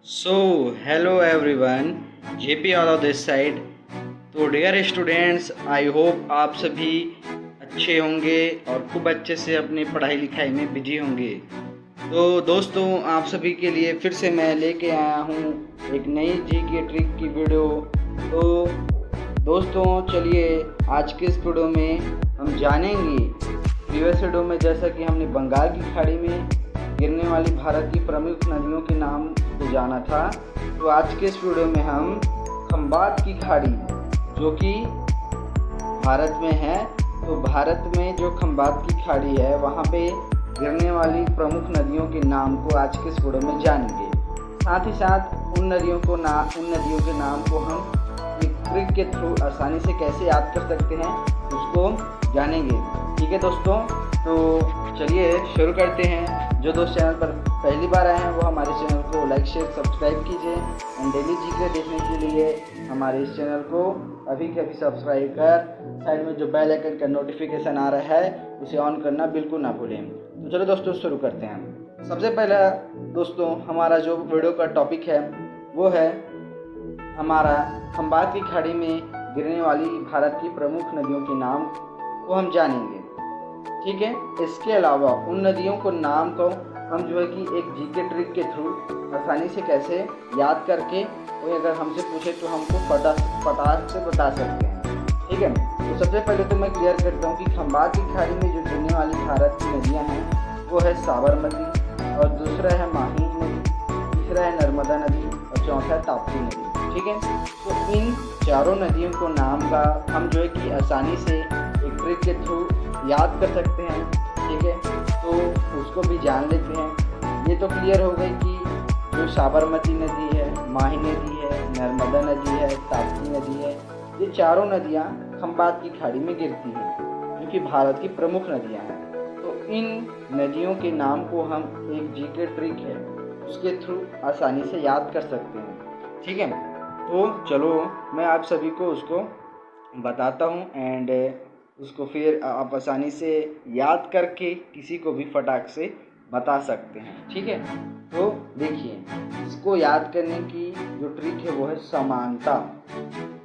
Hello everyone, JP Yadav this side। तो dear students, I hope आप सभी अच्छे होंगे और खूब अच्छे से अपनी पढ़ाई लिखाई में बिजी होंगे। तो दोस्तों, आप सभी के लिए फिर से मैं लेके आया हूँ एक नई जी के ट्रिक की वीडियो। तो दोस्तों चलिए, आज के इस वीडियो में हम जानेंगे, प्रीवियस वीडियो में जैसा कि हमने बंगाल की खाड़ी में गिरने वाली भारत की प्रमुख नदियों के नाम को जाना था, तो आज के इस वीडियो में हम खंबात की खाड़ी जो कि भारत में है, तो भारत में जो खंबात की खाड़ी है वहाँ पे गिरने वाली प्रमुख नदियों के नाम को आज के इस वीडियो में जानेंगे। साथ ही साथ उन नदियों के नाम को हम एक ट्रिक के थ्रू आसानी से कैसे याद कर सकते हैं उसको जानेंगे। ठीक है दोस्तों, तो चलिए शुरू करते हैं। जो दोस्त चैनल पर पहली बार आए हैं वो हमारे चैनल को लाइक शेयर सब्सक्राइब कीजिए एंड डेली जीके देखने के लिए हमारे इस चैनल को अभी के अभी सब्सक्राइब कर साइड में जो बेल आइकन का नोटिफिकेशन आ रहा है उसे ऑन करना बिल्कुल ना भूलें। तो चलो दोस्तों शुरू करते हैं। सबसे पहला दोस्तों, हमारा जो वीडियो का टॉपिक है वो है हमारा खंबात की खाड़ी में गिरने वाली भारत की प्रमुख नदियों के नाम को हम जानेंगे। ठीक है, इसके अलावा उन नदियों को नाम को हम जो है कि एक जीके ट्रिक के थ्रू आसानी से कैसे याद करके कोई अगर हमसे पूछे तो हमको फटाक से बता सकते हैं। ठीक है, तो सबसे पहले तो मैं क्लियर करता हूँ कि खंबात की खाड़ी में जो गिरने वाली भारत की नदियाँ हैं वो है साबरमती, और दूसरा है माही नदी, तीसरा है नर्मदा नदी और चौथा है ताप्ती नदी। ठीक है, तो इन चारों नदियों को नाम का हम जो है कि आसानी से एक ट्रिक के थ्रू याद कर सकते हैं। ठीक है, तो उसको भी जान लेते हैं। ये तो क्लियर हो गई कि जो साबरमती नदी है, माही नदी है, नर्मदा नदी है, ताप्ती नदी है, ये चारों नदियाँ खंबात की खाड़ी में गिरती हैं जो कि भारत की प्रमुख नदियाँ हैं। तो इन नदियों के नाम को हम एक जीके ट्रिक है उसके थ्रू आसानी से याद कर सकते हैं। ठीक है, तो चलो मैं आप सभी को उसको बताता हूँ एंड उसको फिर आप आसानी से याद करके किसी को भी फटाक से बता सकते हैं। ठीक है, तो देखिए, इसको याद करने की जो ट्रिक है वो है समानता।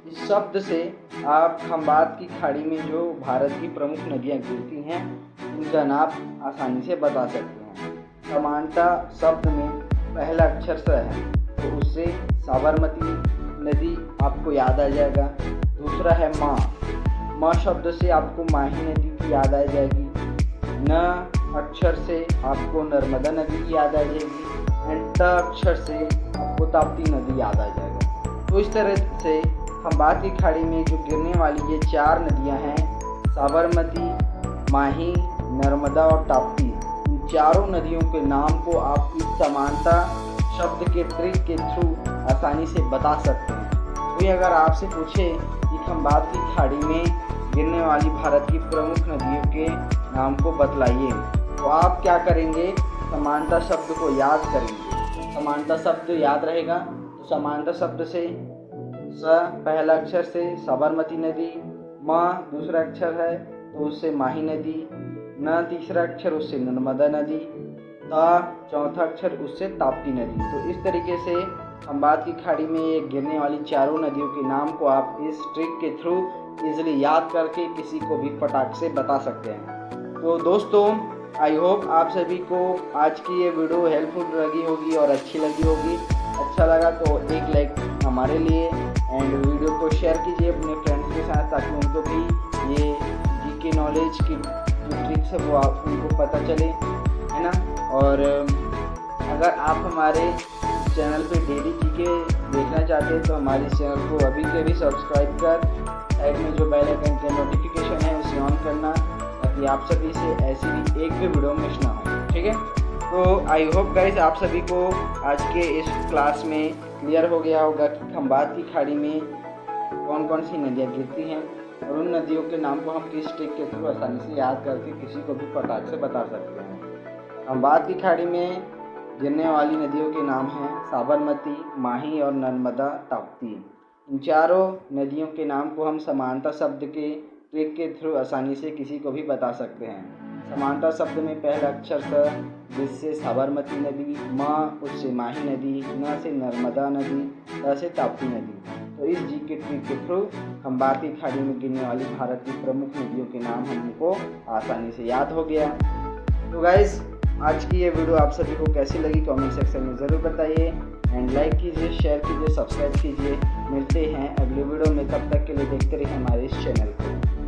इस शब्द से आप खंबात की खाड़ी में जो भारत की प्रमुख नदियाँ गिरती हैं उनका नाम आसानी से बता सकते हैं। समानता शब्द में पहला अक्षर स है तो उससे साबरमती नदी आपको याद आ जाएगा। दूसरा है माँ शब्द से आपको माही नदी की याद आ जाएगी। न अक्षर से आपको नर्मदा नदी की याद आ जाएगी एंड त अक्षर से आपको ताप्ती नदी याद आ जाएगा। तो इस तरह से खंबात की खाड़ी में जो गिरने वाली ये चार नदियां हैं, साबरमती, माही, नर्मदा और ताप्ती, इन चारों नदियों के नाम को आप इस समानता शब्द के ट्रिक के थ्रू आसानी से बता सकते हैं। कोई अगर आपसे पूछे कि खंबात की खाड़ी में गिरने वाली भारत की प्रमुख नदियों के नाम को बतलाइए, तो आप क्या करेंगे, समानता शब्द को याद करेंगे। समानता शब्द याद रहेगा तो समानता शब्द से स पहला अक्षर से साबरमती नदी, म दूसरा अक्षर है तो उससे माही नदी, न तीसरा अक्षर उससे नर्मदा नदी, ता चौथा अक्षर उससे ताप्ती नदी। तो इस तरीके से खंबात की खाड़ी में गिरने वाली चारों नदियों के नाम को आप इस ट्रिक के थ्रू इजीली याद करके किसी को भी फटाक से बता सकते हैं। तो दोस्तों, आई होप आप सभी को आज की ये वीडियो हेल्पफुल लगी होगी और अच्छी लगी होगी। अच्छा लगा तो एक लाइक हमारे लिए एंड वीडियो को शेयर कीजिए अपने फ्रेंड्स के साथ ताकि उनको भी ये जीके नॉलेज की जो ट्रिक्स है वो आप उनको पता चले, है ना। और अगर आप हमारे चैनल पे डेली जीके देखना चाहते हैं तो हमारे चैनल को अभी के अभी सब्सक्राइब कर साइड में जो बेल आइकन का नोटिफिकेशन है उसे ऑन करना ताकि आप सभी से ऐसी भी एक भी वीडियो मिस ना हो। ठीक है, तो आई होप गाइस आप सभी को आज के इस क्लास में क्लियर हो गया होगा कि खंबात की खाड़ी में कौन कौन सी नदियाँ गिरती हैं और उन नदियों के नाम को हम किस ट्रिक के थ्रू आसानी से याद करके किसी को भी फटाक से बता सकते हैं। खंबात की खाड़ी में गिरने वाली नदियों के नाम हैं साबरमती, माही और नर्मदा, ताप्ती। इन चारों नदियों के नाम को हम समानता शब्द के ट्रिक के थ्रू आसानी से किसी को भी बता सकते हैं। समानता शब्द में पहला अक्षर स, जिससे साबरमती नदी, म उससे माही नदी, न से नर्मदा नदी, त से ताप्ती नदी। तो इस जीके ट्रिक के थ्रू हम भारतीय खाड़ी में गिरने वाली भारत की प्रमुख नदियों के नाम हमको आसानी से याद हो गया। तो गाइस, आज की ये वीडियो आप सभी को कैसी लगी कमेंट सेक्शन में ज़रूर बताइए एंड लाइक कीजिए, शेयर कीजिए, सब्सक्राइब कीजिए। मिलते हैं अगले वीडियो में, तब तक के लिए देखते रहिए हमारे इस चैनल को।